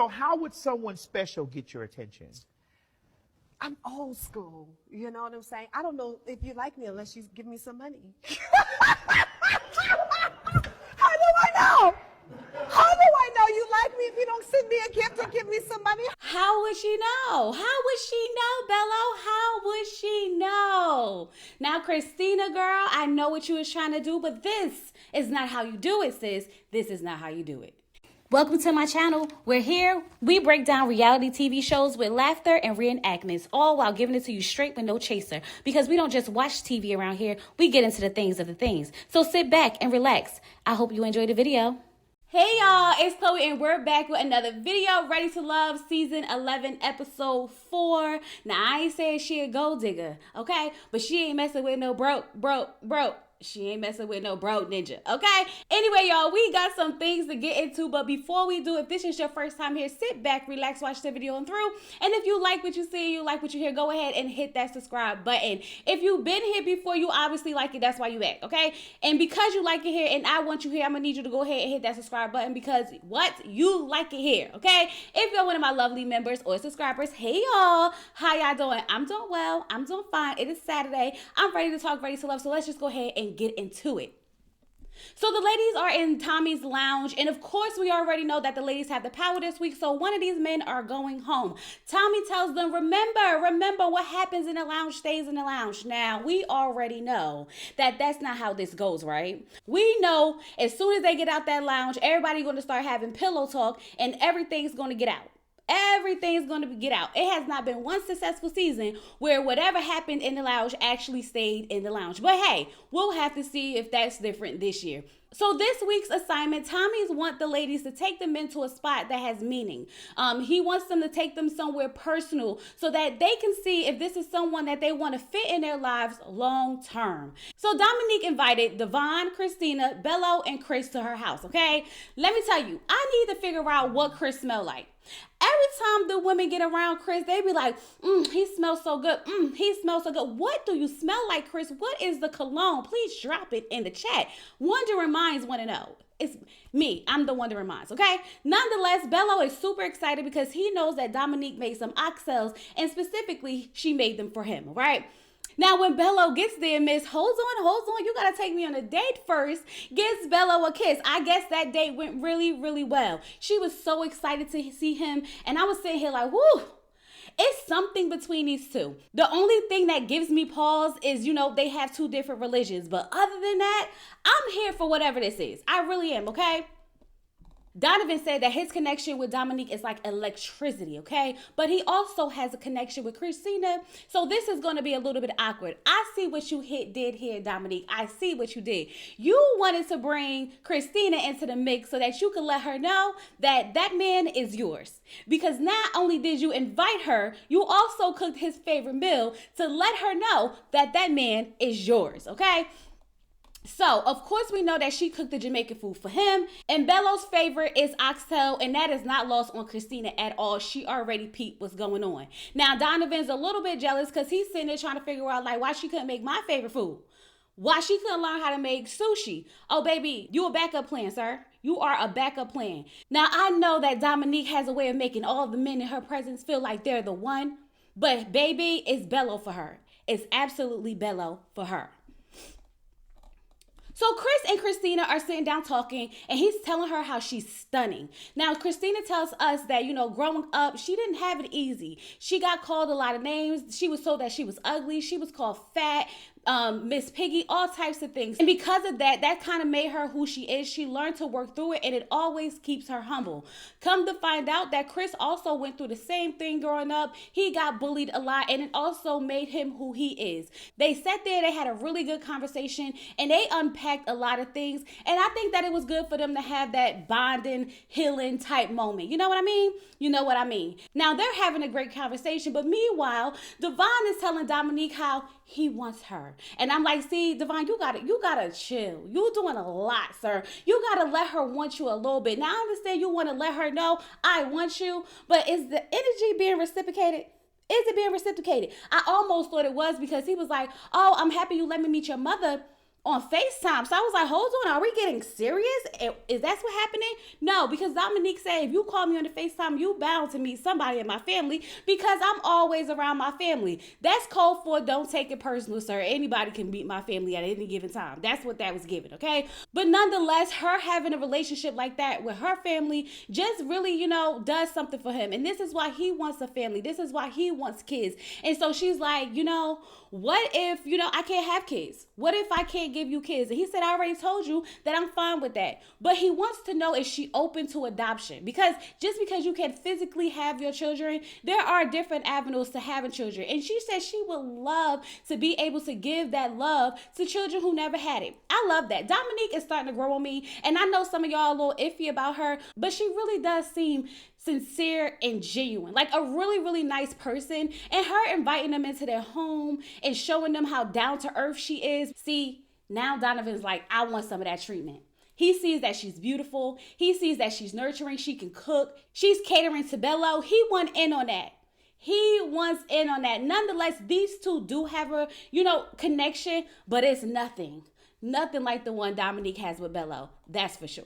how would someone special get your attention? I'm old school. You know what I'm saying? I don't know if you like me unless you give me some money. How do I know? How do I know you like me if you don't send me a gift or give me some money? How would she know? How would she know, Bello? How would she know? Now, Christina, girl, I know what you was trying to do, but this is not how you do it, sis. This is not how you do it. Welcome to my channel. We're here. We break down reality TV shows with laughter and reenactments, all while giving it to you straight with no chaser. Because we don't just watch TV around here. We get into the things of the things. So sit back and relax. I hope you enjoyed the video. Hey y'all, it's Chloe and we're back with another video, Ready to Love Season 11, Episode 4. Now, I ain't saying she a gold digger, okay? But she ain't messing with no broke. She ain't messing with no broke ninja, okay? Anyway, y'all, we got some things to get into, but before we do, if this is your first time here, sit back, relax, watch the video and through. And if you like what you see, you like what you hear, go ahead and hit that subscribe button. If you've been here before, you obviously like it. That's why you back, okay? And because you like it here and I want you here, I'm gonna need you to go ahead and hit that subscribe button because what? You like it here, okay? If you're one of my lovely members or subscribers, hey y'all, how y'all doing? I'm doing well. I'm doing fine. It is Saturday. I'm ready to talk, ready to love. So let's just go ahead and get into it. So the ladies are in Tommy's lounge, and of course we already know that the ladies have the power this week, so one of these men are going home. Tommy tells them, remember what happens in the lounge stays in the lounge. Now, we already know that that's not how this goes, right? We know as soon as they get out that lounge, everybody's going to start having pillow talk, and everything's going to get out. Everything's going to get out. It has not been one successful season where whatever happened in the lounge actually stayed in the lounge. But hey, we'll have to see if that's different this year. So this week's assignment, Tommy's want the ladies to take them into a spot that has meaning. He wants them to take them somewhere personal so that they can see if this is someone that they want to fit in their lives long term. So Dominique invited Devon, Christina, Bello, and Chris to her house, okay? Let me tell you, I need to figure out what Chris smelled like. Every time the women get around Chris, they be like, he smells so good. He smells so good. What do you smell like, Chris? What is the cologne? Please drop it in the chat. Wondering Minds want to know. It's me. I'm the Wondering Minds, okay? Nonetheless, Bello is super excited because he knows that Dominique made some oxtails, and specifically, she made them for him, right? Now, when Bello gets there, Miss, hold on, you gotta take me on a date first, gives Bello a kiss. I guess that date went really, really well. She was so excited to see him, and I was sitting here like, whoo, it's something between these two. The only thing that gives me pause is, they have two different religions, but other than that, I'm here for whatever this is. I really am, okay? Donovan said that his connection with Dominique is like electricity, okay? But he also has a connection with Christina, so this is going to be a little bit awkward. I see what you did here, Dominique. I see what you did. You wanted to bring Christina into the mix so that you could let her know that that man is yours. Because not only did you invite her, you also cooked his favorite meal to let her know that that man is yours, okay? So, of course, we know that she cooked the Jamaican food for him. And Bello's favorite is oxtail, and that is not lost on Christina at all. She already peeped what's going on. Now, Donovan's a little bit jealous because he's sitting there trying to figure out, like, why she couldn't make my favorite food. Why she couldn't learn how to make sushi. Oh, baby, you a backup plan, sir. You are a backup plan. Now, I know that Dominique has a way of making all the men in her presence feel like they're the one. But, baby, it's Bello for her. It's absolutely Bello for her. So Chris and Christina are sitting down talking, and he's telling her how she's stunning. Now, Christina tells us that, growing up, she didn't have it easy. She got called a lot of names. She was told that she was ugly. She was called fat, Miss Piggy, all types of things. And because of that, that kind of made her who she is. She learned to work through it, and it always keeps her humble. Come to find out that Chris also went through the same thing growing up. He got bullied a lot, and it also made him who he is. They sat there, they had a really good conversation, and they unpacked a lot of things. And I think that it was good for them to have that bonding, healing type moment. You know what I mean? You know what I mean. Now, they're having a great conversation, but meanwhile, Devon is telling Dominique how he wants her. And I'm like, see, Devon, you gotta chill. You're doing a lot, sir. You gotta let her want you a little bit. Now, I understand you want to let her know I want you, but is the energy being reciprocated? Is it being reciprocated? I almost thought it was because he was like, oh, I'm happy you let me meet your mother on FaceTime. So I was like, hold on, are we getting serious? Is that what's happening? No, because Dominique said, if you call me on the FaceTime, you bound to meet somebody in my family because I'm always around my family. That's code for don't take it personal, sir. Anybody can meet my family at any given time. That's what that was given, okay? But nonetheless, her having a relationship like that with her family just really, does something for him. And this is why he wants a family. This is why he wants kids. And so she's like, what if, I can't have kids? What if I can't give you kids? And he said, I already told you that I'm fine with that. But he wants to know, is she open to adoption? Because just because you can physically have your children, there are different avenues to having children. And she said she would love to be able to give that love to children who never had it. I love that. Dominique is starting to grow on me. And I know some of y'all are a little iffy about her, but she really does seem sincere and genuine, like a really, really nice person. And her inviting them into their home and showing them how down to earth she is. See, now Donovan's like, I want some of that treatment. He sees that she's beautiful. He sees that she's nurturing. She can cook. She's catering to Bello. He wants in on that. He wants in on that. Nonetheless, these two do have a, connection, but it's nothing like the one Dominique has with Bello. That's for sure.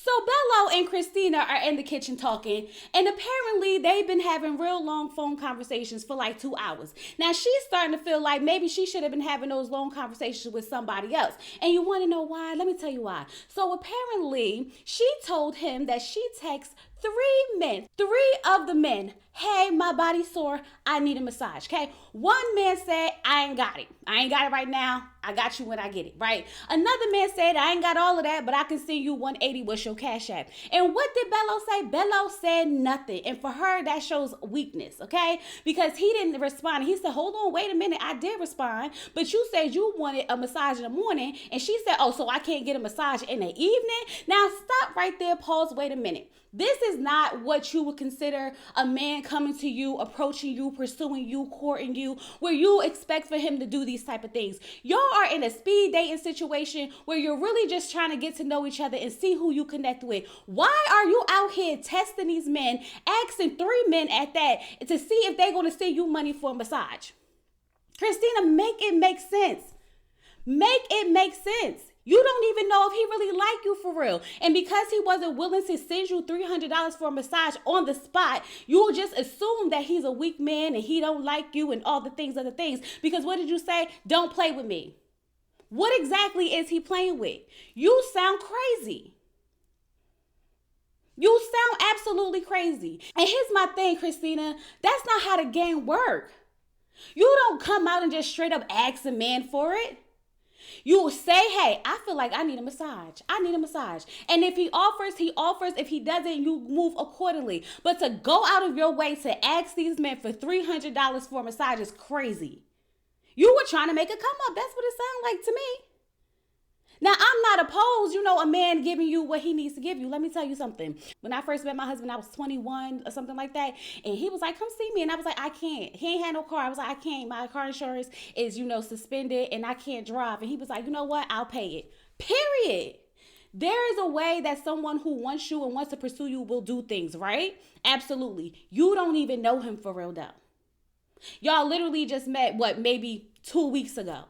So Bello and Christina are in the kitchen talking, and apparently they've been having real long phone conversations for like 2 hours. Now she's starting to feel like maybe she should have been having those long conversations with somebody else. And you want to know why? Let me tell you why. So apparently she told him that she texts 3 of the men, hey, my body's sore, I need a massage, okay? One man said, I ain't got it right now, I got you when I get it, right? Another man said, I ain't got all of that, but I can send you 180 with your cash app. And what did Bello say? Bello said nothing. And for her, that shows weakness, okay? Because he didn't respond. He said, hold on, wait a minute, I did respond, but you said you wanted a massage in the morning, and she said, oh, so I can't get a massage in the evening? Now stop right there, pause, wait a minute. This is not what you would consider a man coming to you, approaching you, pursuing you, courting you, where you expect for him to do these type of things. Y'all are in a speed dating situation where you're really just trying to get to know each other and see who you connect with. Why are you out here testing these men, asking 3 men at that to see if they're going to send you money for a massage? Christina, make it make sense. Make it make sense. You don't even know if he really like you for real. And because he wasn't willing to send you $300 for a massage on the spot, you will just assume that he's a weak man and he don't like you and all the things, other things. Because what did you say? Don't play with me. What exactly is he playing with? You sound crazy. You sound absolutely crazy. And here's my thing, Christina. That's not how the game works. You don't come out and just straight up ask a man for it. You say, hey, I feel like I need a massage. I need a massage. And if he offers, he offers. If he doesn't, you move accordingly. But to go out of your way to ask these men for $300 for a massage is crazy. You were trying to make a come up. That's what it sounds like to me. Now, I'm not opposed, a man giving you what he needs to give you. Let me tell you something. When I first met my husband, I was 21 or something like that. And he was like, come see me. And I was like, I can't. He ain't had no car. I was like, I can't. My car insurance is, suspended and I can't drive. And he was like, you know what? I'll pay it. Period. There is a way that someone who wants you and wants to pursue you will do things, right? Absolutely. You don't even know him for real, though. Y'all literally just met, maybe 2 weeks ago.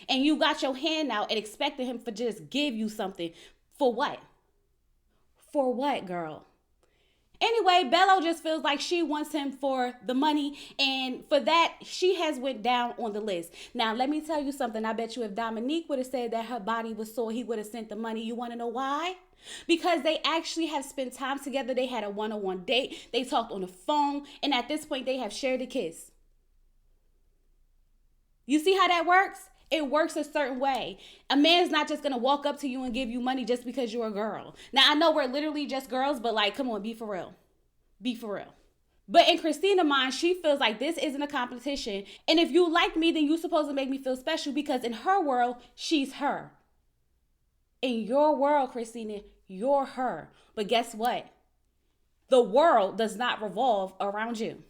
And you got your hand out and expected him to just give you something. For what? For what, girl? Anyway, Bello just feels like she wants him for the money. And for that, she has went down on the list. Now, let me tell you something. I bet you if Dominique would have said that her body was sore, he would have sent the money. You want to know why? Because they actually have spent time together. They had a one-on-one date. They talked on the phone. And at this point, they have shared a kiss. You see how that works? It works a certain way. A man's not just going to walk up to you and give you money just because you're a girl. Now, I know we're literally just girls, but come on, be for real. Be for real. But in Christina's mind, she feels like this isn't a competition. And if you like me, then you're supposed to make me feel special because in her world, she's her. In your world, Christina, you're her. But guess what? The world does not revolve around you.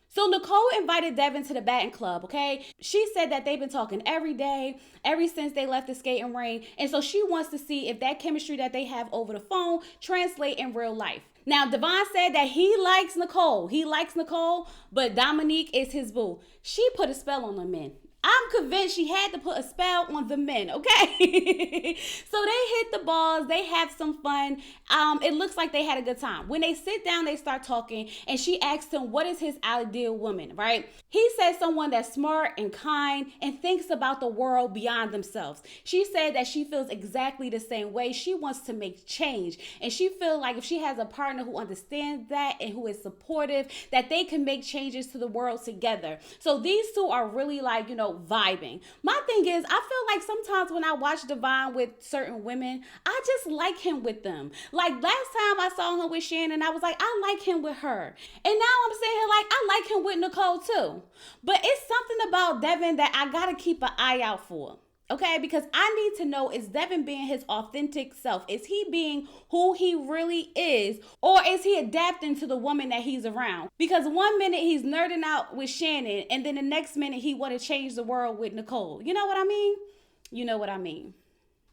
So Nicole invited Devin to the batting club, okay? She said that they've been talking every day, ever since they left the skating ring. And so she wants to see if that chemistry that they have over the phone translate in real life. Now, Devon said that he likes Nicole. He likes Nicole, but Dominique is his boo. She put a spell on the men. I'm convinced she had to put a spell on the men, okay? So they hit the balls, they have some fun. It looks like they had a good time. When they sit down, they start talking, and she asked him, what is his ideal woman, right? He said someone that's smart and kind and thinks about the world beyond themselves. She said that she feels exactly the same way. She wants to make change, and she feels like if she has a partner who understands that and who is supportive, that they can make changes to the world together. So these two are really like, vibing. My thing is, I feel like sometimes when I watch Devon with certain women, I just like him with them. Like last time I saw him with Shannon, I was like, I like him with her. And now I'm saying here like, I like him with Nicole too. But it's something about Devin that I gotta keep an eye out for. Okay, because I need to know, is Devin being his authentic self? Is he being who he really is? Or is he adapting to the woman that he's around? Because one minute he's nerding out with Shannon, and then the next minute he want to change the world with Nicole. You know what I mean? You know what I mean.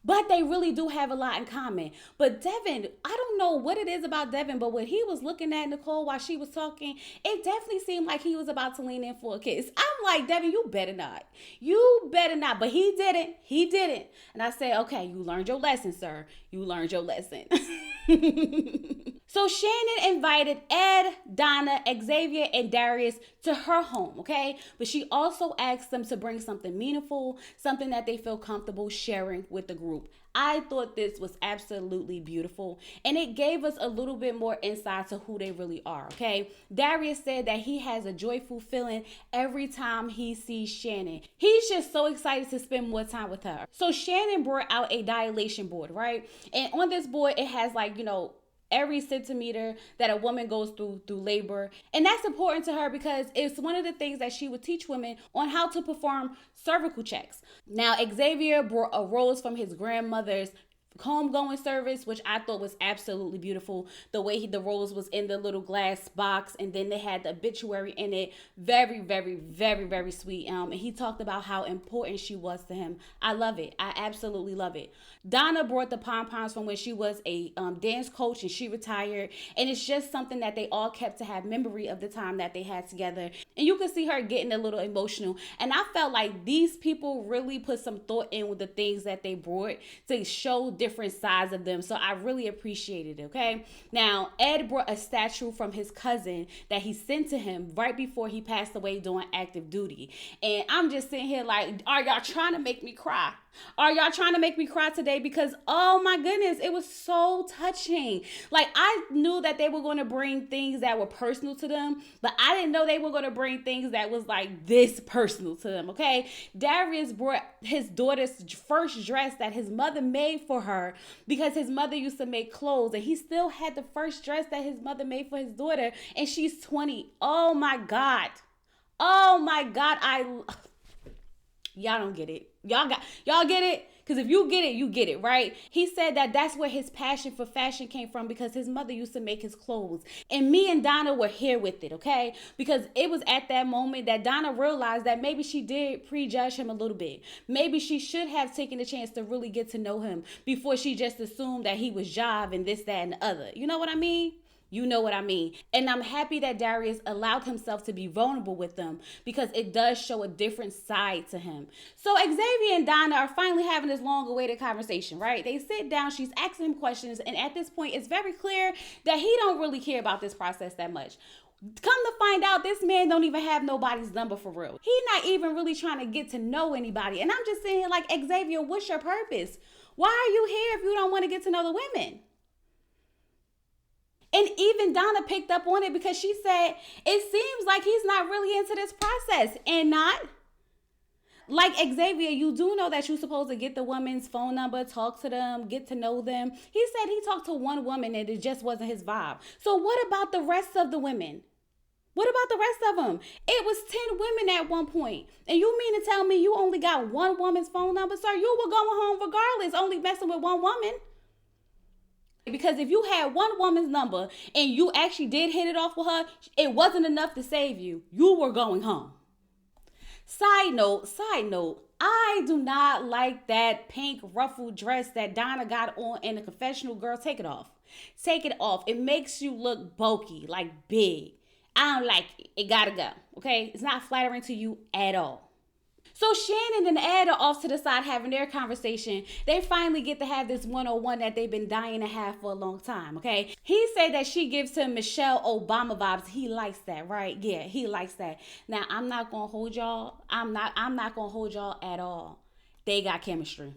But they really do have a lot in common. But Devin, I don't know what it is about Devin, but when he was looking at Nicole while she was talking, it definitely seemed like he was about to lean in for a kiss. I'm like, Devin, you better not. You better not. But he didn't. He didn't. And I said, okay, you learned your lesson, sir. You learned your lesson. So Shannon invited Ed, Donna, Xavier, and Darius to her home, okay? But she also asked them to bring something meaningful, something that they feel comfortable sharing with the group. I thought this was absolutely beautiful, and it gave us a little bit more insight to who they really are, okay? Darius said that he has a joyful feeling every time he sees Shannon. He's just so excited to spend more time with her. So Shannon brought out a dilation board, right? And on this board, it has like, every centimeter that a woman goes through labor. And that's important to her because it's one of the things that she would teach women on how to perform cervical checks. Now, Xavier brought a rose from his grandmother's homegoing service, which I thought was absolutely beautiful. The way the rose was in the little glass box, and then they had the obituary in it. Very, very, very, very sweet. And he talked about how important she was to him. I love it. I absolutely love it. Donna brought the pom-poms from when she was a dance coach and she retired. And it's just something that they all kept to have memory of the time that they had together. And you can see her getting a little emotional. And I felt like these people really put some thought in with the things that they brought to show different sides of them. So I really appreciated it, okay? Now, Ed brought a statue from his cousin that he sent to him right before he passed away doing active duty. And I'm just sitting here like, are y'all trying to make me cry? Are y'all trying to make me cry today? Because, oh my goodness, it was so touching. Like, I knew that they were going to bring things that were personal to them, but I didn't know they were going to bring things that was like this personal to them, okay? Darius brought his daughter's first dress that his mother made for her because his mother used to make clothes, and he still had the first dress that his mother made for his daughter, and she's 20. Oh my God. Oh my God. Y'all don't get it. Y'all get it? Because if you get it, you get it, right? He said that that's where his passion for fashion came from because his mother used to make his clothes. And me and Donna were here with it, okay? Because it was at that moment that Donna realized that maybe she did prejudge him a little bit. Maybe she should have taken the chance to really get to know him before she just assumed that he was jive and this, that, and the other. You know what I mean? You know what I mean? And I'm happy that Darius allowed himself to be vulnerable with them because it does show a different side to him. So Xavier and Donna are finally having this long-awaited conversation, right? They sit down, she's asking him questions, and at this point, it's very clear that he don't really care about this process that much. Come to find out, this man don't even have nobody's number for real. He not even really trying to get to know anybody. And I'm just saying here like, Xavier, what's your purpose? Why are you here if you don't want to get to know the women? And even Donna picked up on it because she said, it seems like he's not really into this process. And not like Xavier, you do know that you're supposed to get the woman's phone number, talk to them, get to know them. He said he talked to one woman and it just wasn't his vibe. So what about the rest of the women? What about the rest of them? It was 10 women at one point. And you mean to tell me you only got one woman's phone number? Sir, you were going home regardless, only messing with one woman. Because if you had one woman's number and you actually did hit it off with her, it wasn't enough to save you. You were going home. Side note, I do not like that pink ruffled dress that Donna got on in the confessional. Girl, take it off. Take it off. It makes you look bulky, like big. I don't like it. It gotta go, okay? It's not flattering to you at all. So Shannon and Ed are off to the side having their conversation. They finally get to have this one-on-one that they've been dying to have for a long time, okay? He said that she gives him Michelle Obama vibes. He likes that, right? Yeah, he likes that. Now, I'm not going to hold y'all. I'm not going to hold y'all at all. They got chemistry.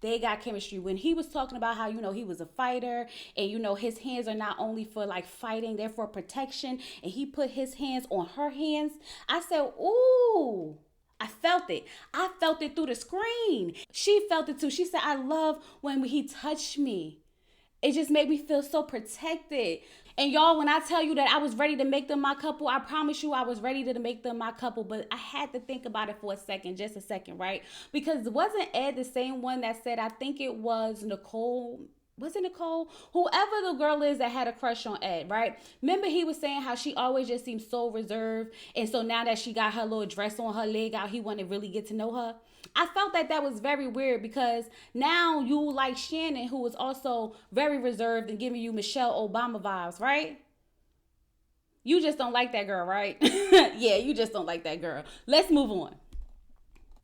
They got chemistry. When he was talking about how, he was a fighter and, his hands are not only for like fighting, they're for protection. And he put his hands on her hands. I said, ooh. I felt it. I felt it through the screen. She felt it too. She said, I love when he touched me. It just made me feel so protected. And y'all, when I tell you that I was ready to make them my couple, I promise you I was ready to make them my couple. But I had to think about it for a second, just a second, right? Because wasn't Ed the same one that said, I think it was Nicole. Was it Nicole? Whoever the girl is that had a crush on Ed, right? Remember he was saying how she always just seemed so reserved. And so now that she got her little dress on, her leg out, he wanted to really get to know her. I felt that was very weird because now you like Shannon, who is also very reserved and giving you Michelle Obama vibes, right? You just don't like that girl, right? Yeah, you just don't like that girl. Let's move on.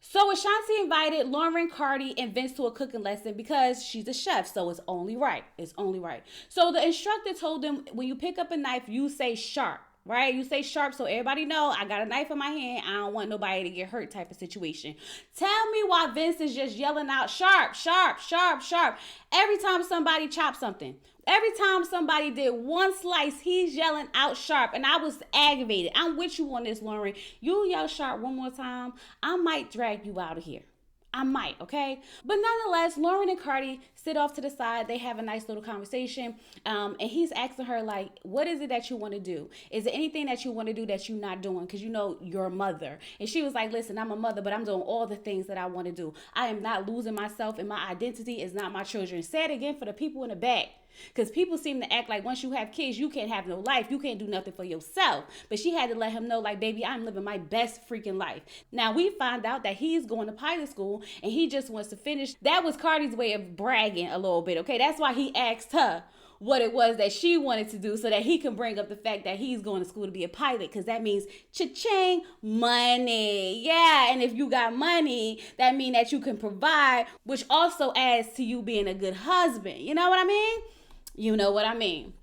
So Ashanti invited Lauren, Cardi, and Vince to a cooking lesson because she's a chef, so it's only right. It's only right. So the instructor told them, when you pick up a knife, you say sharp, right? You say sharp so everybody know I got a knife in my hand. I don't want nobody to get hurt type of situation. Tell me why Vince is just yelling out sharp, sharp, sharp, sharp every time somebody chops something. Every time somebody did one slice, he's yelling out sharp. And I was aggravated. I'm with you on this, Lauren. You yell sharp one more time, I might drag you out of here. I might, okay? But nonetheless, Lauren and Cardi sit off to the side. They have a nice little conversation. And he's asking her, like, what is it that you want to do? Is there anything that you want to do that you're not doing? Because you're a mother. And she was like, listen, I'm a mother, but I'm doing all the things that I want to do. I am not losing myself, and my identity is not my children. Say it again for the people in the back. Because people seem to act like once you have kids, you can't have no life. You can't do nothing for yourself. But she had to let him know, like, baby, I'm living my best freaking life. Now, we find out that he's going to pilot school and he just wants to finish. That was Cardi's way of bragging a little bit, okay? That's why he asked her what it was that she wanted to do so that he can bring up the fact that he's going to school to be a pilot, because that means cha-ching, money. Yeah, and if you got money, that means that you can provide, which also adds to you being a good husband. You know what I mean? You know what I mean.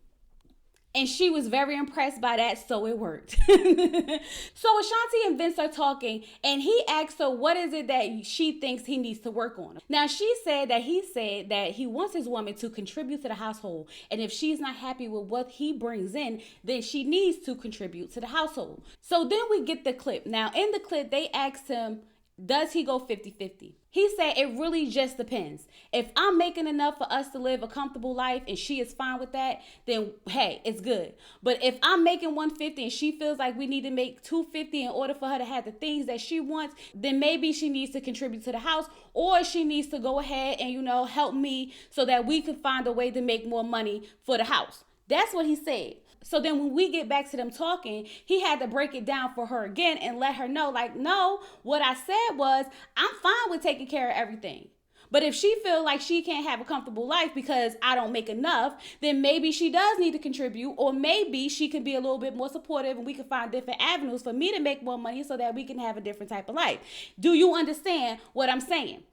And she was very impressed by that, so it worked. So Ashanti and Vince are talking, and he asked her what is it that she thinks he needs to work on. Now, she said that he wants his woman to contribute to the household. And if she's not happy with what he brings in, then she needs to contribute to the household. So then we get the clip. Now, in the clip, they asked him, does he go 50-50? He said it really just depends. If I'm making enough for us to live a comfortable life and she is fine with that, then hey, it's good. But if I'm making 150 and she feels like we need to make 250 in order for her to have the things that she wants, then maybe she needs to contribute to the house, or she needs to go ahead and, help me so that we can find a way to make more money for the house. That's what he said. So then when we get back to them talking, he had to break it down for her again and let her know, like, no, what I said was, I'm fine with taking care of everything. But if she feels like she can't have a comfortable life because I don't make enough, then maybe she does need to contribute, or maybe she can be a little bit more supportive and we can find different avenues for me to make more money so that we can have a different type of life. Do you understand what I'm saying?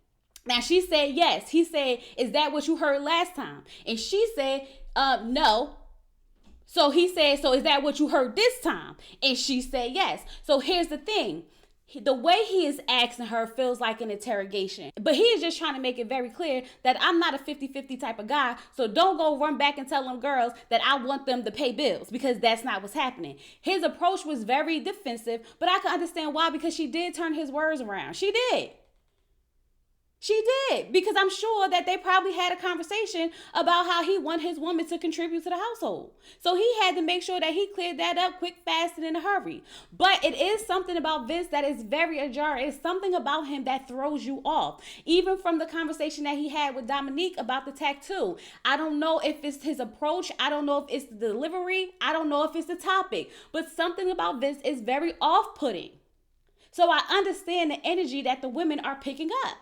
Now, she said yes. He said, is that what you heard last time? And she said, no. So he said, so is that what you heard this time? And she said yes. So here's the thing. The way he is asking her feels like an interrogation. But he is just trying to make it very clear that I'm not a 50-50 type of guy. So don't go run back and tell them girls that I want them to pay bills, because that's not what's happening. His approach was very defensive, but I can understand why, because she did turn his words around. She did. She did, because I'm sure that they probably had a conversation about how he want his woman to contribute to the household. So he had to make sure that he cleared that up quick, fast, and in a hurry. But it is something about Vince that is very ajar. It's something about him that throws you off. Even from the conversation that he had with Dominique about the tattoo. I don't know if it's his approach. I don't know if it's the delivery. I don't know if it's the topic. But something about Vince is very off-putting. So I understand the energy that the women are picking up.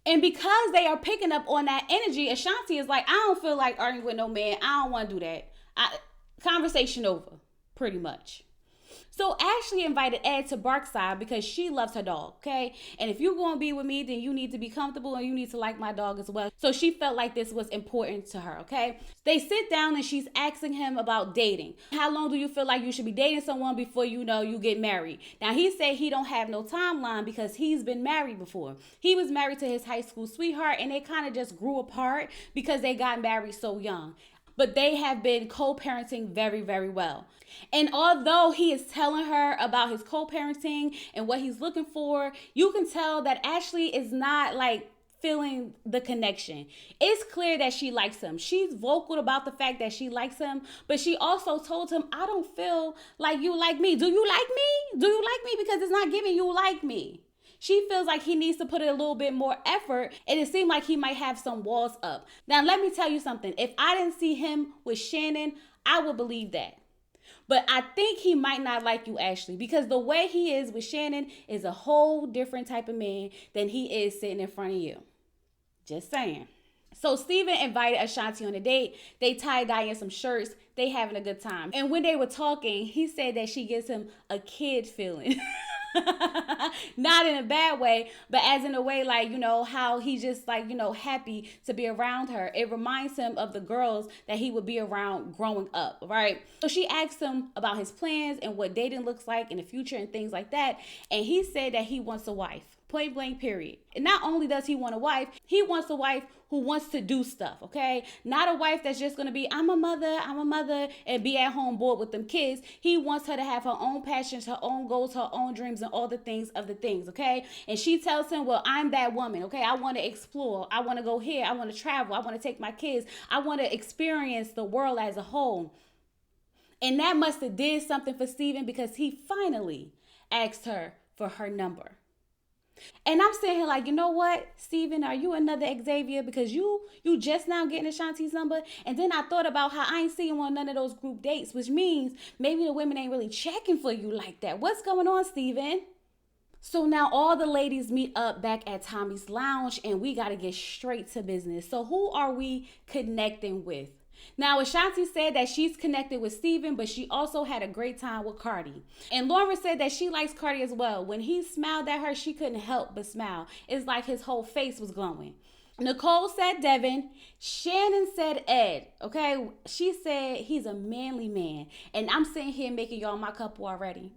And because they are picking up on that energy, Ashanti is like, I don't feel like arguing with no man. I don't want to do that. Conversation over, pretty much. So Ashley invited Ed to Barkside because she loves her dog, okay? And if you're going to be with me, then you need to be comfortable and you need to like my dog as well. So she felt like this was important to her, okay? They sit down and she's asking him about dating. How long do you feel like you should be dating someone before you know you get married? Now he said he don't have no timeline because he's been married before. He was married to his high school sweetheart and they kind of just grew apart because they got married so young. But they have been co-parenting very, very well. And although he is telling her about his co-parenting and what he's looking for, you can tell that Ashley is not like feeling the connection. It's clear that she likes him. She's vocal about the fact that she likes him, but she also told him, I don't feel like you like me. Do you like me? Do you like me? Because it's not giving you like me. She feels like he needs to put in a little bit more effort, and it seemed like he might have some walls up. Now, let me tell you something. If I didn't see him with Shannon, I would believe that. But I think he might not like you, Ashley, because the way he is with Shannon is a whole different type of man than he is sitting in front of you. Just saying. So Steven invited Ashanti on a date. They tie-dyeing some shirts. They having a good time. And when they were talking, he said that she gives him a kid feeling. Not in a bad way, but as in a way like, you know, how he's just like, you know, happy to be around her. It reminds him of the girls that he would be around growing up, right? So she asked him about his plans and what dating looks like in the future and things like that. And he said that he wants a wife. Point blank, period. And not only does he want a wife, he wants a wife who wants to do stuff, okay? Not a wife that's just gonna be, I'm a mother, and be at home bored with them kids. He wants her to have her own passions, her own goals, her own dreams, and all the things of the things, okay? And she tells him, well, I'm that woman, okay? I wanna explore, I wanna go here, I wanna travel, I wanna take my kids, I wanna experience the world as a whole. And that must have did something for Steven because he finally asked her for her number. And I'm sitting here like, you know what, Steven, are you another Xavier? Because you just now getting Ashanti's number. And then I thought about how I ain't seeing on none of those group dates, which means maybe the women ain't really checking for you like that. What's going on, Steven? So now all the ladies meet up back at Tommy's Lounge and we got to get straight to business. So who are we connecting with? Now, Ashanti said that she's connected with Steven, but she also had a great time with Cardi. And Lauren said that she likes Cardi as well. When he smiled at her, she couldn't help but smile. It's like his whole face was glowing. Nicole said Devin. Shannon said Ed, okay? She said he's a manly man. And I'm sitting here making y'all my couple already.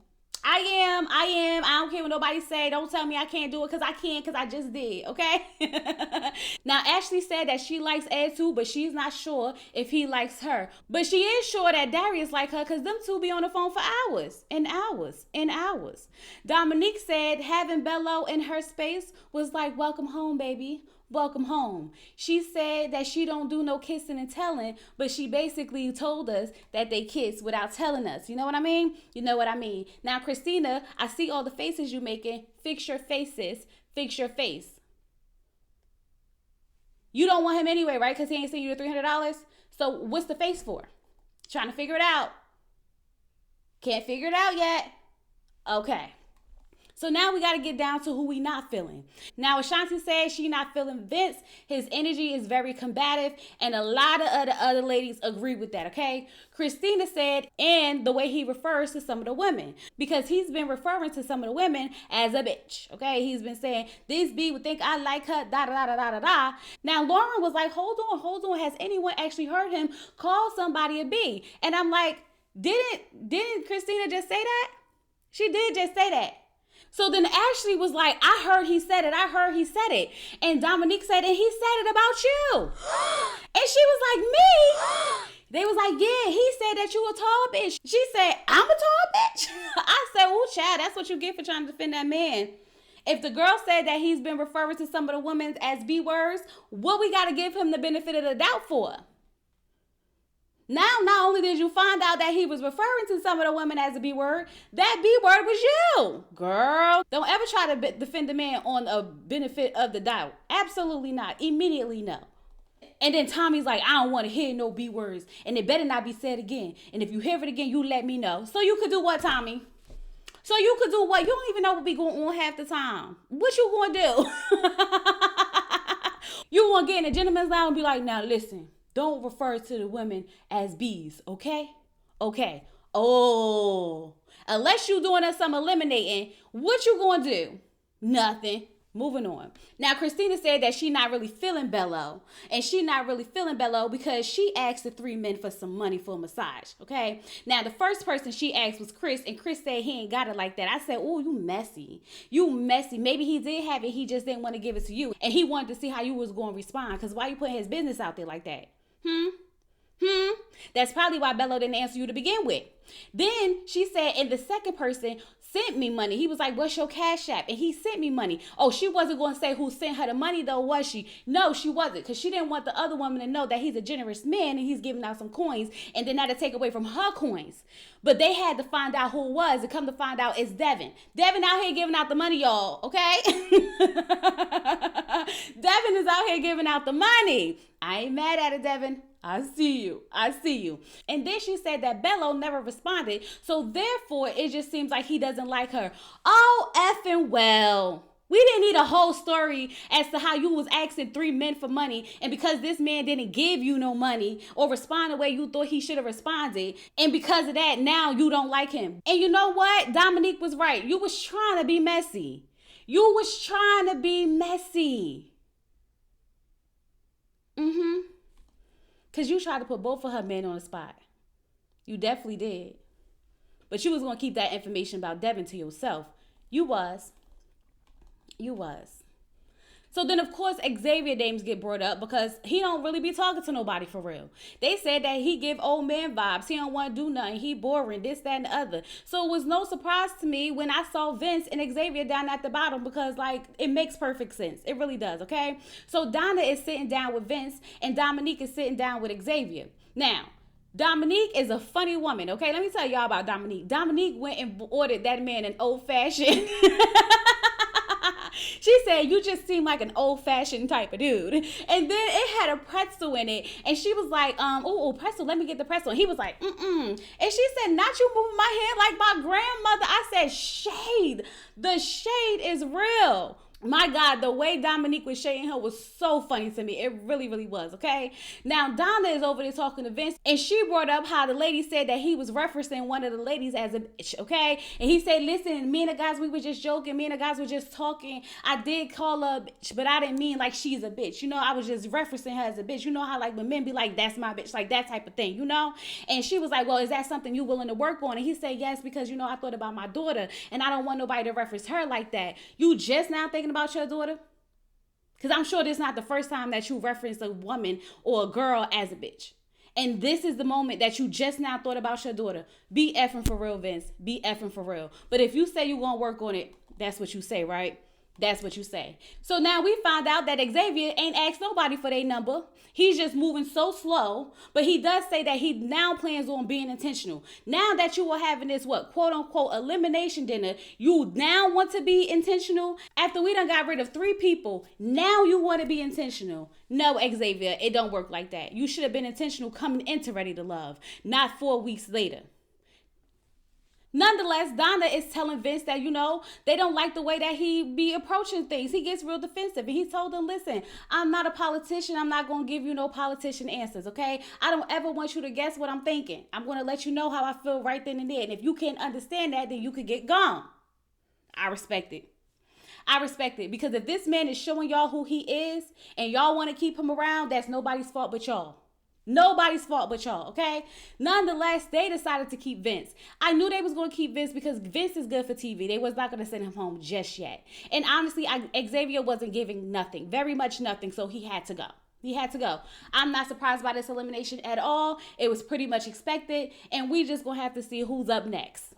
I am. I don't care what nobody say. Don't tell me I can't do it because I can, because I just did, okay? Now, Ashley said that she likes Ed too, but she's not sure if he likes her. But she is sure that Darius like her because them two be on the phone for hours and hours and hours. Dominique said having Bello in her space was like, welcome home, baby. Welcome home. She said that she don't do no kissing and telling, but she basically told us that they kiss without telling us. You know what I mean? You know what I mean. Now, Christina, I see all the faces you making. Fix your faces. Fix your face. You don't want him anyway, right? Because he ain't seen you the $300. So what's the face for? Trying to figure it out. Can't figure it out yet. Okay. So now we got to get down to who we not feeling. Now, Ashanti said she not feeling Vince. His energy is very combative, and a lot of other ladies agree with that, okay? Christina said, and the way he refers to some of the women, because he's been referring to some of the women as a bitch, okay? He's been saying, this B would think I like her, da-da-da-da-da-da. Now, Lauren was like, hold on. Has anyone actually heard him call somebody a B? And I'm like, didn't Christina just say that? She did just say that. So then Ashley was like, I heard he said it. And Dominique said, and he said it about you. And she was like, me? They was like, yeah, he said that you a tall bitch. She said, I'm a tall bitch? I said, ooh, child, that's what you get for trying to defend that man. If the girl said that he's been referring to some of the women as B words, what we got to give him the benefit of the doubt for? Now, not only did you find out that he was referring to some of the women as a B word, that B word was you. Girl, don't ever try to defend a man on a benefit of the doubt. Absolutely not. Immediately no. And then Tommy's like, I don't want to hear no B words. And it better not be said again. And if you hear it again, you let me know. So you could do what, Tommy? So you could do what? You don't even know what be going on half the time. What you gonna do? You gonna get in a gentleman's lounge and be like, now listen. Don't refer to the women as bees, okay? Okay. Oh, Unless you doing us some eliminating, what you gonna do? Nothing. Moving on. Now, Christina said that she not really feeling Bello. And she not really feeling Bello because she asked the 3 men for some money for a massage, okay? Now, the first person she asked was Chris, and Chris said he ain't got it like that. I said, oh, you messy. You messy. Maybe he did have it, he just didn't want to give it to you. And he wanted to see how you was going to respond, because why you putting his business out there like that? That's probably why Bello didn't answer you to begin with. Then she said, and the second person sent me money. He was like, what's your Cash App? And he sent me money. Oh, she wasn't going to say who sent her the money though, was she? No, she wasn't, because she didn't want the other woman to know that he's a generous man and he's giving out some coins and then not to take away from her coins. But they had to find out who it was, and come to find out it's Devin. Devin out here giving out the money, y'all, okay? Devin is out here giving out the money. I ain't mad at it, Devin. I see you. I see you. And then she said that Bello never responded. So therefore, it just seems like he doesn't like her. Oh, effing well. We didn't need a whole story as to how you was asking 3 men for money. And because this man didn't give you no money or respond the way you thought he should have responded. And because of that, now you don't like him. And you know what? Dominique was right. You was trying to be messy. You was trying to be messy. Because you tried to put both of her men on the spot. You definitely did. But you was going to keep that information about Devin to yourself. You was. You was. So then, of course, Xavier names get brought up because he don't really be talking to nobody for real. They said that he give old man vibes. He don't want to do nothing. He boring, this, that, and the other. So it was no surprise to me when I saw Vince and Xavier down at the bottom because, like, it makes perfect sense. It really does, okay? So Donna is sitting down with Vince and Dominique is sitting down with Xavier. Now, Dominique is a funny woman, okay? Let me tell y'all about Dominique. Dominique went and ordered that man an old-fashioned... She said, you just seem like an old-fashioned type of dude. And then it had a pretzel in it. And she was like, oh, pretzel, let me get the pretzel. And he was like, And she said, not you moving my head like my grandmother. I said, shade. The shade is real. My God, the way Dominique was shading her was so funny to me. It really, really was, okay? Now, Donna is over there talking to Vince, and she brought up how the lady said that he was referencing one of the ladies as a bitch, okay? And he said, listen, me and the guys, we were just joking. Me and the guys were just talking. I did call her a bitch, but I didn't mean like she's a bitch. You know, I was just referencing her as a bitch. You know how like when men be like, that's my bitch, like that type of thing, you know? And she was like, well, is that something you willing to work on? And he said, yes, because, you know, I thought about my daughter, and I don't want nobody to reference her like that. You just now thinking about your daughter? Because I'm sure this is not the first time that you reference a woman or a girl as a bitch. And this is the moment that you just now thought about your daughter. Be effing for real, Vince. Be effing for real. But if you say you're going to work on it, that's what you say, right? That's what you say. So now we find out that Xavier ain't asked nobody for their number. He's just moving so slow. But he does say that he now plans on being intentional. Now that you are having this, quote unquote, elimination dinner, you now want to be intentional? After we done got rid of 3 people, now you want to be intentional. No, Xavier, it don't work like that. You should have been intentional coming into Ready to Love, not 4 weeks later. Nonetheless, Donna is telling Vince that, you know, they don't like the way that he be approaching things. He gets real defensive. And he told them, listen, I'm not a politician. I'm not going to give you no politician answers, okay? I don't ever want you to guess what I'm thinking. I'm going to let you know how I feel right then and there. And if you can't understand that, then you could get gone. I respect it. I respect it. Because if this man is showing y'all who he is and y'all want to keep him around, that's nobody's fault but y'all. Nobody's fault but y'all, okay? Nonetheless, they decided to keep Vince. I knew they was going to keep Vince because Vince is good for TV. They was not going to send him home just yet. And honestly, Xavier wasn't giving nothing, very much nothing, so he had to go. He had to go. I'm not surprised by this elimination at all. It was pretty much expected, and we just going to have to see who's up next.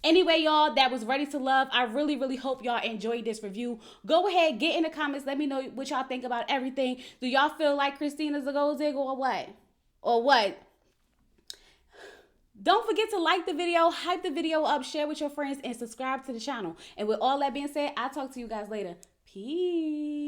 Anyway, y'all, that was Ready to Love. I really, really hope y'all enjoyed this review. Go ahead, get in the comments. Let me know what y'all think about everything. Do y'all feel like Christina's a gold digger or what? Or what? Don't forget to like the video, hype the video up, share with your friends, and subscribe to the channel. And with all that being said, I'll talk to you guys later. Peace.